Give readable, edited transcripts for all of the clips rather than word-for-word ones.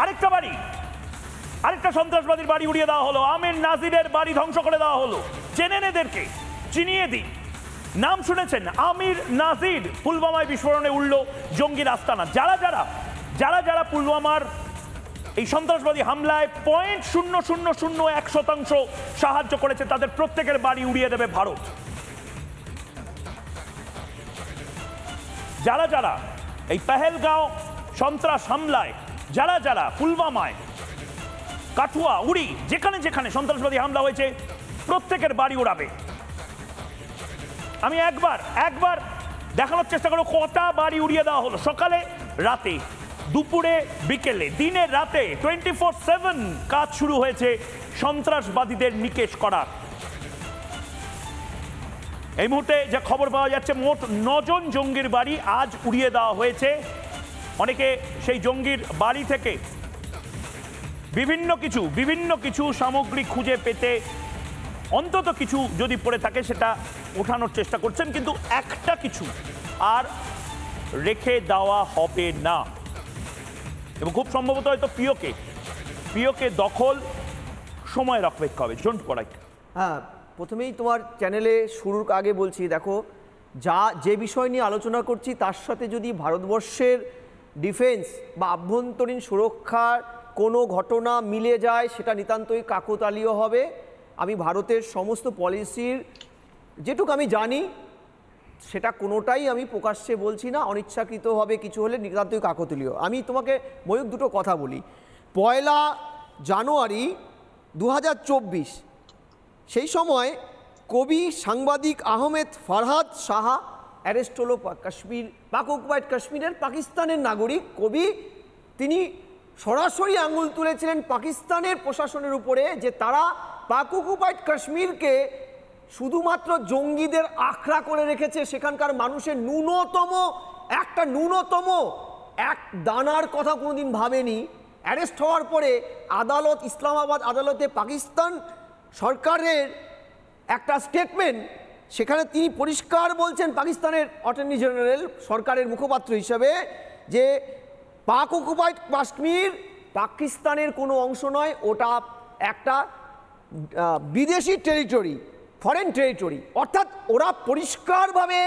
আরেকটা সন্ত্রাসবাদীর বাড়ি উড়িয়ে দেওয়া হলো, আমির নাজিরের বাড়ি ধ্বংস করে দেওয়া হলো। চেনেন এদেরকে, চিনিয়ে দিই। নাম শুনেছেন, আমির নাজির। পুলওয়ামায় বিস্ফোরণে উঠল জঙ্গির আস্তানা। যারা পুলওয়ামার এই সন্ত্রাসবাদী হামলায় 0.0001% সাহায্য করেছে, তাদের প্রত্যেকের বাড়ি উড়িয়ে দেবে ভারত। যারা এই পেহেলগাঁও সন্ত্রাস হামলায়, যারা পুলওয়ামায়, কাঠুয়া, উড়ি, যেখানে সন্ত্রাসবাদী হামলা হয়েছে, প্রত্যেকের বাড়ি উড়াবে। আমি একবার দেখানোর চেষ্টা করব কটা বাড়ি উড়িয়ে দেওয়া হলো। সকালে, রাতে, দুপুরে, বিকেলে, দিনে, রাতে 24/7 কাজ শুরু হয়েছে সন্ত্রাসবাদীদের নিকেশ করার। এই মুহূর্তে যে খবর পাওয়া যাচ্ছে, মোট 9 জন জঙ্গির বাড়ি আজ উড়িয়ে দেওয়া হয়েছে। অনেকে সেই জঙ্গির বাড়ি থেকে বিভিন্ন কিছু সামগ্রী খুঁজে পেতে, অন্তত কিছু যদি পড়ে থাকে সেটা ওঠানোর চেষ্টা করছেন, কিন্তু একটা কিছু আর রেখে দেওয়া হবে না। এবং খুব সম্ভবত হয়তো পিওকে দখল সময়ের অপেক্ষা হবে। জন্টু পড়াই। হ্যাঁ, প্রথমেই তোমার চ্যানেলে শুরুর আগে বলছি, দেখো যে বিষয় নিয়ে আলোচনা করছি তার সাথে যদি ভারতবর্ষের ডিফেন্স বা আভ্যন্তরীণ সুরক্ষার কোনো ঘটনা মিলে যায়, সেটা নিতান্তই কাকতালীয় হবে। আমি ভারতের সমস্ত পলিসির যেটুকু আমি জানি সেটা কোনোটাই আমি প্রকাশ্যে বলছি না, অনিচ্ছাকৃতভাবে কিছু হলে নিতান্তই কাকতালীয়। আমি তোমাকে ময়ূক দুটো কথা বলি। 1 জানুয়ারি 2024 সেই সময় কবি সাংবাদিক আহমেদ ফারহাদ সাহা অ্যারেস্ট হলো। কাশ্মীর, পাক অকুপাইড কাশ্মীরের পাকিস্তানের নাগরিক কবি। তিনি সরাসরি আঙুল তুলেছিলেন পাকিস্তানের প্রশাসনের উপরে যে তারা পাক অকুপাইড কাশ্মীরকে শুধুমাত্র জঙ্গিদের আখড়া করে রেখেছে, সেখানকার মানুষের ন্যূনতম এক দানার কথা কোনোদিন ভাবেনি। অ্যারেস্ট হওয়ার পরে আদালত, ইসলামাবাদ আদালতে পাকিস্তান সরকারের একটা স্টেটমেন্ট, সেখানে তিনি পরিষ্কার বলছেন, পাকিস্তানের অ্যাটর্নি জেনারেল সরকারের মুখপাত্র হিসাবে, যে পাক অকুপাইড কাশ্মীর পাকিস্তানের কোনো অংশ নয়, ওটা একটা বিদেশি টেরিটরি, ফরেন টেরিটরি। অর্থাৎ ওরা পরিষ্কারভাবে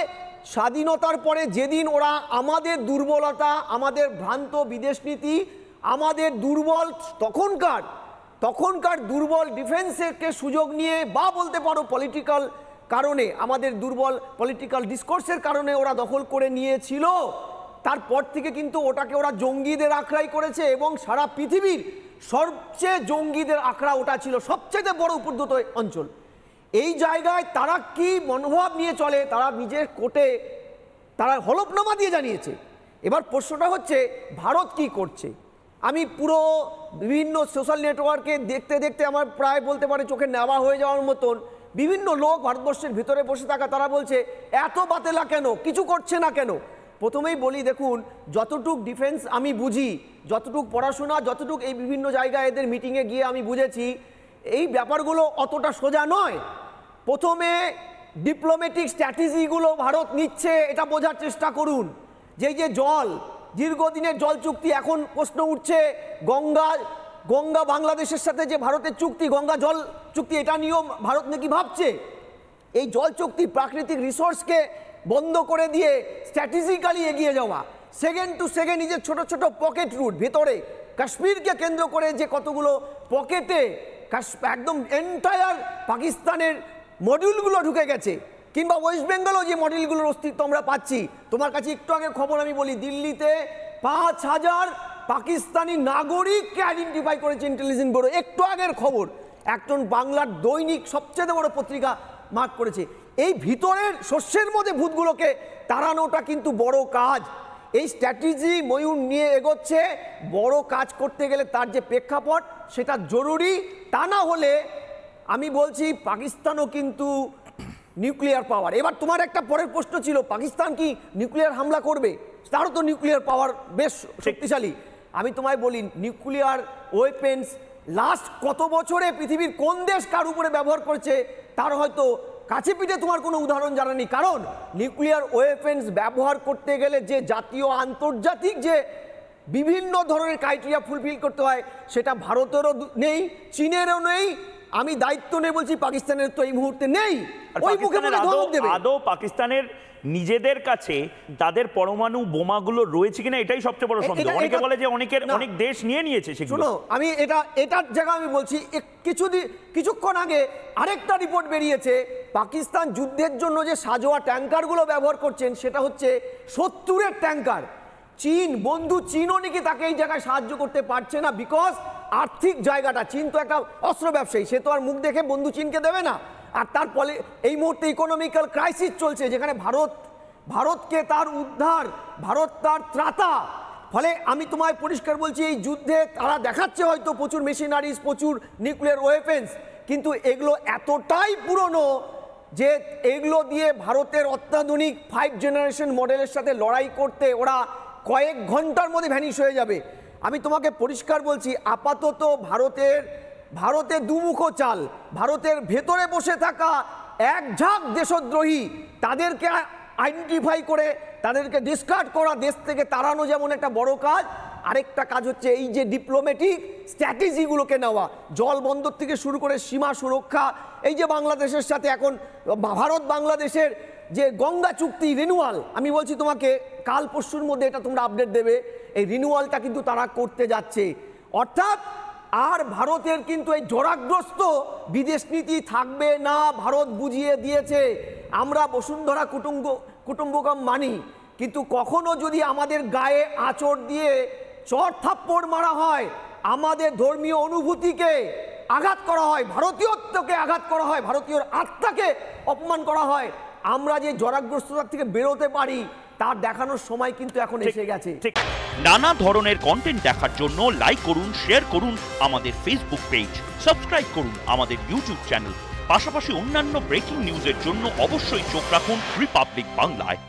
স্বাধীনতার পরে যেদিন ওরা আমাদের দুর্বলতা, আমাদের ভ্রান্ত বিদেশ নীতি, আমাদের দুর্বল তখনকার দুর্বল ডিফেন্সকে সুযোগ নিয়ে, বা বলতে পারো পলিটিক্যাল কারণে, আমাদের দুর্বল পলিটিক্যাল ডিসকোর্সের কারণে ওরা দখল করে নিয়েছিল, তারপর থেকে কিন্তু ওটাকে ওরা জঙ্গিদের আখড়াই করেছে। এবং সারা পৃথিবীর সবচেয়ে জঙ্গিদের আখড়া ওটা ছিল, সবচেয়ে বড় উপদ্রুত অঞ্চল। এই জায়গায় তারা কি মনোভাব নিয়ে চলে, তারা নিজের কোর্টে তারা হলফনামা দিয়ে জানিয়েছে। এবার প্রশ্নটা হচ্ছে ভারত কি করছে। আমি পুরো বিভিন্ন সোশ্যাল নেটওয়ার্কে দেখতে আমার প্রায় বলতে পারে চোখে নেওয়া হয়ে যাওয়ার মতন বিভিন্ন লোক ভারতবর্ষের ভিতরে বসে থাকা, তারা বলছে এত বাতেলা কেন, কিছু করছে না কেন। প্রথমেই বলি, দেখুন, যতটুক ডিফেন্স আমি বুঝি, যতটুক পড়াশোনা, যতটুক এই বিভিন্ন জায়গায় এদের মিটিংয়ে গিয়ে আমি বুঝেছি, এই ব্যাপারগুলো অতটা সোজা নয়। প্রথমে ডিপ্লোম্যাটিক স্ট্র্যাটেজিগুলো ভারত নিচ্ছে, এটা বোঝার চেষ্টা করুন। যে জল, দীর্ঘদিনের জল চুক্তি, এখন প্রশ্ন উঠছে গঙ্গা বাংলাদেশের সাথে যে ভারতের চুক্তি, গঙ্গা জল চুক্তি, এটা নিয়েও ভারত নাকি ভাবছে। এই জল চুক্তি প্রাকৃতিক রিসোর্সকে বন্ধ করে দিয়ে স্ট্র্যাটেজিক্যালি এগিয়ে যাওয়া, সেকেন্ড টু সেকেন্ড নিজের ছোট ছোট পকেট রুট ভেতরে কাশ্মীরকে কেন্দ্র করে যে কতগুলো পকেটে একদম এন্টায়ার পাকিস্তানের মডিউলগুলো ঢুকে গেছে, কিংবা ওয়েস্ট বেঙ্গলও যে মডিউলগুলোর অস্তিত্ব আমরা পাচ্ছি। তোমার কাছে একটু আগে খবর আমি বলি, দিল্লিতে 5000 পাকিস্তানি নাগরিককে আইডেন্টিফাই করেছে ইন্টেলিজেন্স ব্যুরো। একটু আগের খবর, একজন বাংলার দৈনিক সবচেয়ে বড় পত্রিকা মার্ক করেছে। এই ভিতরের শস্যের মধ্যে ভূতগুলোকে তাড়ানোটা কিন্তু বড় কাজ। এই স্ট্র্যাটেজি ময়ূর নিয়ে এগোচ্ছে। বড় কাজ করতে গেলে তার যে প্রেক্ষাপট সেটা জরুরি, তা না হলে আমি বলছি পাকিস্তানও কিন্তু নিউক্লিয়ার পাওয়ার। এবার তোমার একটা পরের প্রশ্ন ছিল, পাকিস্তান কি নিউক্লিয়ার হামলা করবে? তারও তো নিউক্লিয়ার পাওয়ার বেশ শক্তিশালী। আমি তোমায় বলি, নিউক্লিয়ার ওয়েপেন্স লাস্ট কত বছরে পৃথিবীর কোন দেশ কার উপরে ব্যবহার করেছে তার হয়তো কাছে পিঠে তোমার কোনো উদাহরণ জানা নেই। কারণ নিউক্লিয়ার ওয়েপেন্স ব্যবহার করতে গেলে যে জাতীয় আন্তর্জাতিক যে বিভিন্ন ধরনের ক্রাইটেরিয়া ফুলফিল করতে হয়, সেটা ভারতেরও নেই, চীনেরও নেই, আমি দায়িত্ব নিয়ে বলছি পাকিস্তানের তো এই মুহূর্তে নেই। আর ওই মুখে পাকিস্তানের মুখে ধমক দেবে। আদৌ পাকিস্তানের নিজেদের কাছে তাদের পরমাণু বোমাগুলো রয়েছে কিনা এটাই সবচেয়ে বড় সন্দেহ। অনেকে বলে যে অনেক দেশ নিয়েছে সেগুলো। শুনো, আমি এটার জায়গা আমি বলছি, কিছুক্ষণ আগে আরেকটা রিপোর্ট বেরিয়েছে, পাকিস্তান যুদ্ধের জন্য যে সাজোয়া ট্যাঙ্কারগুলো ব্যবহার করছেন সেটা হচ্ছে 70-এর ট্যাঙ্কার। চীন, বন্ধু চীনও নাকি তাকে এই জায়গায় সাহায্য করতে পারছে না, বিকজ আর্থিক জায়গাটা, চীন তো একটা অস্ত্র ব্যবসায়ী, সে তো আর মুখ দেখে বন্ধু চীনকে দেবে না। আর তার ফলে এই মুহূর্তে ইকোনমিক্যাল ক্রাইসিস চলছে, যেখানে ভারতকে তার উদ্ধার, ভারত তার ত্রাতা। ফলে আমি তোমায় পরিষ্কার বলছি, এই যুদ্ধে তারা দেখাচ্ছে হয়তো প্রচুর মেশিনারিজ, প্রচুর নিউক্লিয়ার ওয়েপেন্স, কিন্তু এগুলো এতটাই পুরনো যে এগুলো দিয়ে ভারতের অত্যাধুনিক 5 জেনারেশন মডেলের সাথে লড়াই করতে ওরা কয়েক ঘন্টার মধ্যে ভ্যানিশ হয়ে যাবে। আমি তোমাকে পরিষ্কার বলছি, আপাতত ভারতের দুমুখো চাল, ভারতের ভেতরে বসে থাকা এক ঝাঁক দেশদ্রোহী, তাদেরকে আইডেন্টিফাই করে তাদেরকে ডিসকার্ড করা, দেশ থেকে তাড়ানো যেমন একটা বড় কাজ, আরেকটা কাজ হচ্ছে এই যে ডিপ্লোম্যাটিক স্ট্র্যাটেজিগুলোকে নেওয়া, জল বন্দর থেকে শুরু করে সীমা সুরক্ষা, এই যে বাংলাদেশের সাথে এখন ভারত বাংলাদেশের যে গঙ্গা চুক্তি রিনিউয়াল, আমি বলছি তোমাকে কাল পরশুর মধ্যে এটা তোমরা আপডেট দেবে, এই রিনিউয়ালটা কিন্তু তারা করতে যাচ্ছে। অর্থাৎ আর ভারতের কিন্তু এই জোরাগ্রস্ত বিদেশ নীতি থাকবে না, ভারত বুঝিয়ে দিয়েছে। আমরা বসুন্ধরা কুটুম্বকম মানি, কিন্তু কখনো যদি আমাদের গায়ে আঁচড় দিয়ে চড় থাপ্পড় মারা হয়, আমাদের ধর্মীয় অনুভূতিকে আঘাত করা হয়, ভারতীয়ত্বকে আঘাত করা হয়, ভারতীয় আত্মাকে অপমান করা হয়, আমরা যে জরাগ্রস্ততার থেকে বেরোতে পারি তার দেখানোর সময় কিন্তু এখন এসে গেছে। ঠিক নানা ধরনের কন্টেন্ট দেখার জন্য লাইক করুন, শেয়ার করুন আমাদের ফেসবুক পেজ, সাবস্ক্রাইব করুন আমাদের ইউটিউব চ্যানেল। পাশাপাশি অন্যান্য ব্রেকিং নিউজের জন্য অবশ্যই চোখ রাখুন রিপাবলিক বাংলায়।